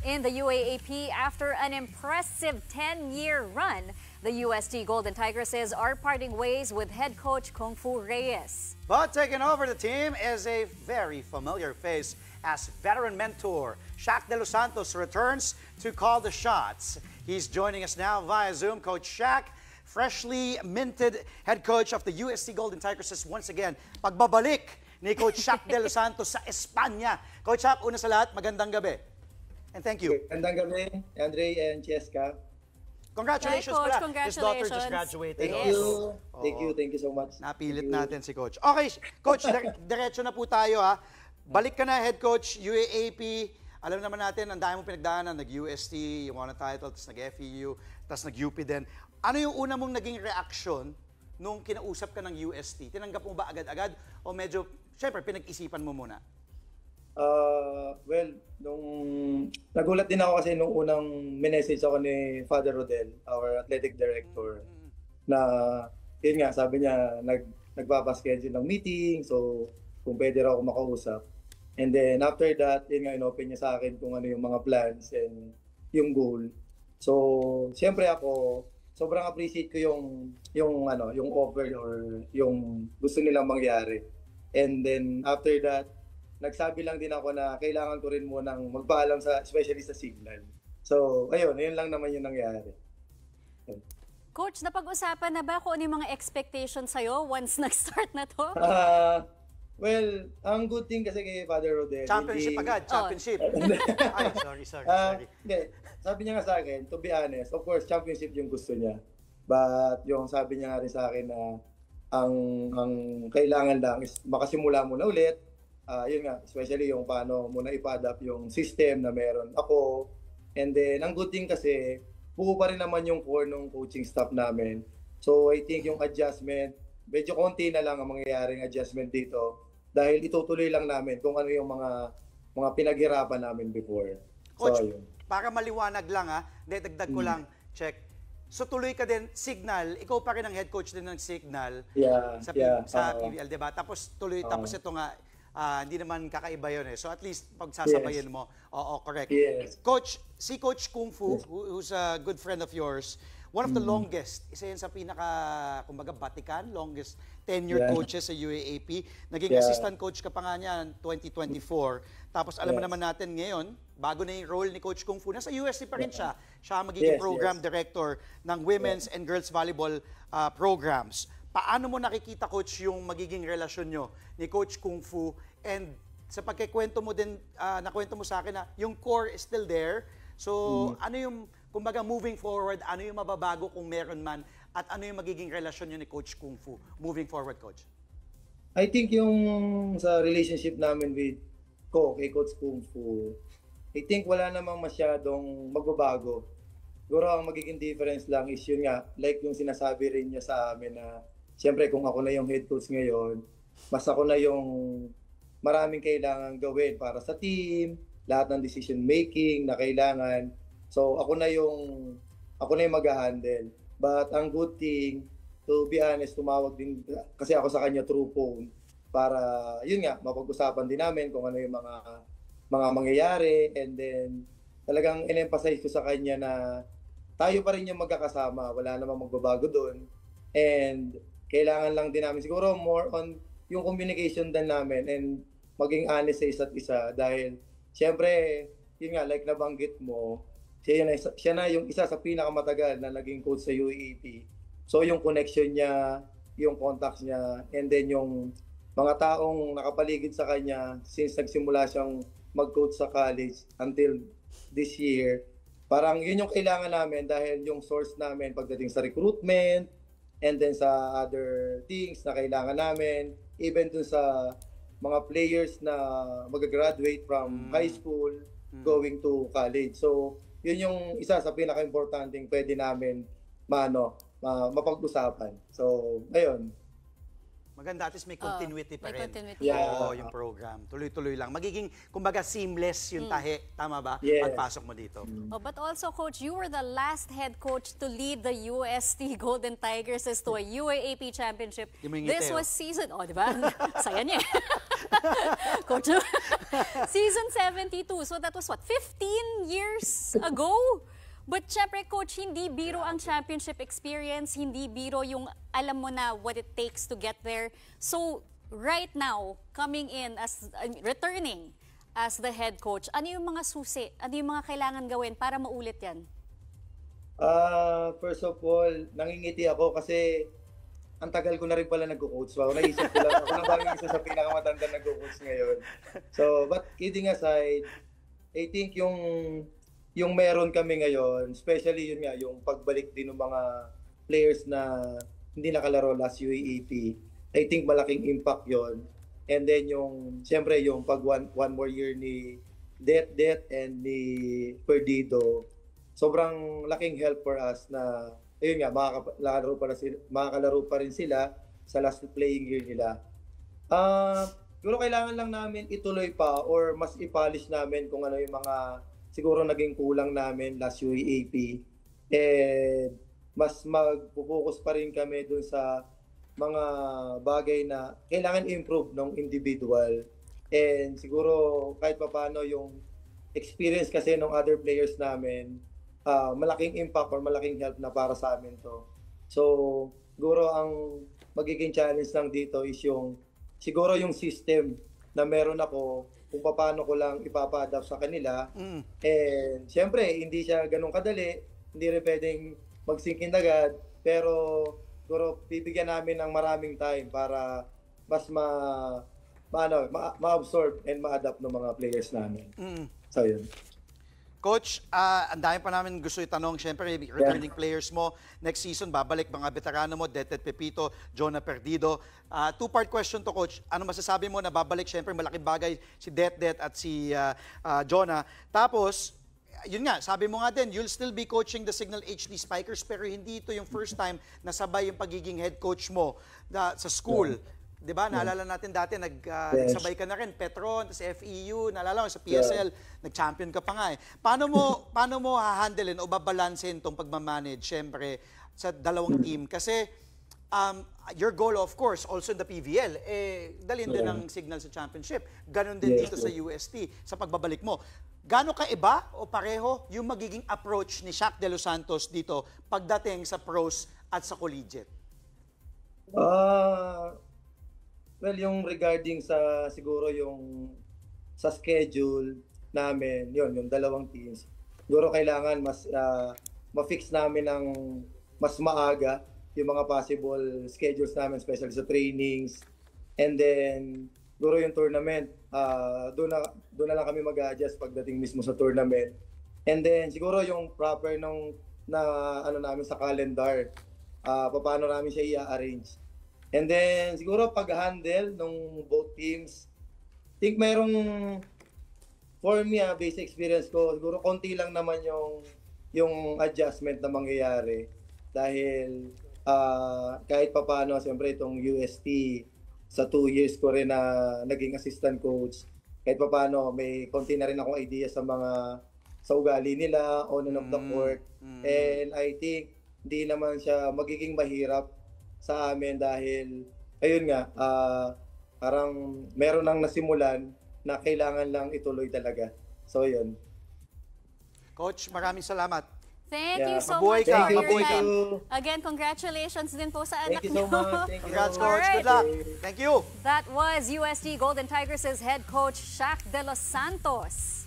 in the UAAP after an impressive 10-year run. The UST Golden Tigresses are parting ways with head coach Kung Fu Reyes. But taking over the team is a very familiar face as veteran mentor Shaq De Los Santos returns to call the shots. He's joining us now via Zoom. Coach Shaq, freshly minted head coach of the UST Golden Tigresses once again. Pagbabalik ni Coach Shaq De Los Santos sa Espanya. Coach Shaq, una sa lahat, magandang gabi. And thank you. Magandang gabi, Andre and Cheska. Congratulations Coach, pala. His daughter just graduated. Thank you. Thank you so much. Napilit natin si Coach. Okay, Coach, diretso na po tayo ha. Balik ka na, head coach, UAAP. Alam naman natin, ang dami mong pinagdaanan. Nag-UST, you won a title, tapos nag-FEU, tapos nag-UP din. Ano yung una mong naging reaksyon nung kinausap ka ng UST? Tinanggap mo ba agad-agad? O medyo, syempre, pinag-isipan mo muna? Well, nung nagulat din ako kasi nung unang minessage ako ni Father Rodel, our athletic director, na yun nga, sabi niya, nagpapaschedule ng meeting, so kung pwede raw ako makausap. And then after that, yun nga, inopen niya sa akin kung ano yung mga plans and yung goal. So, siyempre ako, sobrang appreciate ko yung offer or yung gusto nilang mangyari. And then after that, nagsabi lang din ako na kailangan ko rin munang magpaalam especially sa Signal. So, ayun lang naman yung nangyari. Coach, napag-usapan na ba kung ano yung mga expectations sa'yo once nag-start na to? Well, ang good thing kasi kay Father Rodel. Championship agad, championship. Ay, sorry. Hindi, sabi niya nga sa akin, to be honest, of course, championship yung gusto niya. But yung sabi niya nga rin sa akin na ang kailangan lang is makasimula muna ulit. Yun nga, especially yung paano muna ipa-adapt yung system na meron ako. And then, ang good thing kasi, buo pa rin naman yung core ng coaching staff namin. So, I think yung adjustment, medyo konti na lang ang mangyayaring adjustment dito dahil itutuloy lang namin kung ano yung mga pinaghirapan namin before. Coach, so, yun. Para maliwanag lang ha, dagdag ko lang, check. So tuloy ka din, Signal, ikaw pa rin ang head coach din ng Signal sa PBL, diba? Tapos tuloy, tapos ito nga, hindi naman kakaiba yun eh. So at least pagsasabayin mo. Oo, correct. Yes. Coach, si Coach Kung Fu, who's a good friend of yours, one of the longest, isa yan sa pinaka, kumbaga, Vatican, longest tenured coaches sa UAAP. Naging assistant coach ka pa nga niya 2024. Tapos alam mo naman natin ngayon, bago na yung role ni Coach Kung Fu, nasa UST pa rin siya. Siya magiging program director ng women's and girls volleyball programs. Paano mo nakikita, Coach, yung magiging relasyon nyo ni Coach Kung Fu? And sa pagkikwento mo din, nakwento mo sa akin na yung core is still there. So ano yung, kumbaga, moving forward, ano yung mababago kung meron man? At ano yung magiging relasyon nyo ni Coach Kung Fu moving forward, Coach? I think yung sa relationship namin kay Coach Kung Fu, I think wala namang masyadong magbabago. Siguro ang magiging difference lang is yun nga, like yung sinasabi rin niya sa amin na siyempre kung ako na yung head coach ngayon, mas ako na yung maraming kailangan gawin para sa team, lahat ng decision making na kailangan. So ako na yung mag-handle. But ang good thing, to be honest, tumawag din kasi ako sa kanya through phone para yun nga, mapag-usapan din namin kung ano yung mga mangyayari, and then talagang in-emphasize ko sa kanya na tayo pa rin yung magkakasama, wala namang magbabago doon. And kailangan lang din namin siguro more on yung communication din namin and maging honest sa isa't isa dahil siyempre, yun nga, like nabanggit mo, siya na yung isa sa pinakamatagal na naging coach sa UAAP. So yung connection niya, yung contacts niya, and then yung mga taong nakapaligid sa kanya since nagsimula siyang mag-coach sa college until this year, parang yun yung kailangan namin dahil yung source namin pagdating sa recruitment, and then sa other things na kailangan namin, even dun sa mga players na mag-graduate from high school, going to college. So, yun yung isa sa pinaka-importanting pwede namin mapag-usapan. So, ayun. Maganda, at least may continuity pa may rin. continuity. Yeah. Oo, yung program. Tuloy-tuloy lang. Magiging, kumbaga, seamless yung tahi. Tama ba? Yes. Pagpasok mo dito. Oh, but also, Coach, you were the last head coach to lead the UST Golden Tigers to a UAAP championship. Di mo yung This ngiti, was season, di ba? Saya niya. Coach, season 72. So that was what, 15 years ago? But syempre, Coach, hindi biro ang championship experience, hindi biro yung alam mo na what it takes to get there. So, right now, coming in as, returning as the head coach, ano yung mga susi? Ano yung mga kailangan gawin para maulit yan? First of all, nangingiti ako kasi ang tagal ko na rin pala nagko-coach. So, naisip ko lang, ako na ba yung isa sa pinakamatanda nagko-coach ngayon. So, but kidding aside, I think yung meron kami ngayon, especially yun nga, yung pagbalik din ng mga players na hindi nakalaro last UAAP, I think malaking impact yon. And then siyempre yung pag one more year ni Det and ni Perdido, sobrang laking help for us na, ayun nga, makakalaro pa rin sila sa last playing year nila. Siguro kailangan lang namin ituloy pa or mas i-polish namin kung ano yung mga siguro naging kulang namin last UAAP. And mas mag-focus pa rin kami dun sa mga bagay na kailangan improve ng individual. And siguro kahit papaano yung experience kasi ng other players namin, malaking impact or malaking help na para sa amin to. So, siguro ang magiging challenge lang dito is siguro yung system na meron ako kung paano ko lang ipapa-adapt sa kanila. And siyempre, hindi siya ganun kadali. Hindi rin pwedeng mag-sink in agad. Pero siguro bibigyan namin ng maraming time para mas ma-absorb and ma-adapt ng mga players namin. So, yun. Coach, ang dami pa namin gusto itanong. Siyempre, returning players mo. Next season, babalik mga veterano mo, Det Pepito, Jonah Perdido. Two-part question to, Coach. Ano masasabi mo na babalik? Siyempre, malaking bagay si Det at si Jonah. Tapos, yun nga, sabi mo nga din, you'll still be coaching the Signal HD Spikers, pero hindi ito yung first time na sabay yung pagiging head coach mo sa school. Di ba? Naalala natin dati, nagsabay ka na rin, Petron, sa FEU, naalala mo, sa PSL, nag-champion ka pa nga eh. Paano mo hahandlein o babalansin itong pagmamanage, syempre, sa dalawang team? Kasi, your goal, of course, also in the PVL, dalhin din ng Signal sa championship. Ganon din dito sa UST, sa pagbabalik mo. Gano'n ka-iba o pareho yung magiging approach ni Shaq De Los Santos dito pagdating sa pros at sa collegiate? Well, yung regarding sa siguro yung sa schedule namin, yung dalawang teams, siguro kailangan mas ma-fix namin ng mas maaga yung mga possible schedules namin, especially sa trainings. And then, siguro yung tournament, doon na lang kami mag-adjust pagdating mismo sa tournament. And then, siguro yung proper namin sa calendar, paano namin siya i-arrange. And then, siguro pag-handle ng both teams, think mayroong, for me, basic experience ko, siguro konti lang naman yung adjustment na mangyayari. Dahil kahit papaano, siyempre itong UST, sa 2 years ko rin na naging assistant coach, kahit papaano, may konti na rin akong idea sa ugali nila, on and off the court. And I think, hindi naman siya magiging mahirap sa amin dahil, ayun nga, parang meron nang nasimulan na kailangan lang ituloy talaga. So, yun. Coach, maraming salamat. Thank you so Mabuhay much ka, for your mabuhay ka. time. Again, congratulations din po sa anak Thank you so niyo. much. Thank you. Congrats, Coach. Alright. Good luck. Thank you. That was UST Golden Tigers' head coach, Shaq De Los Santos.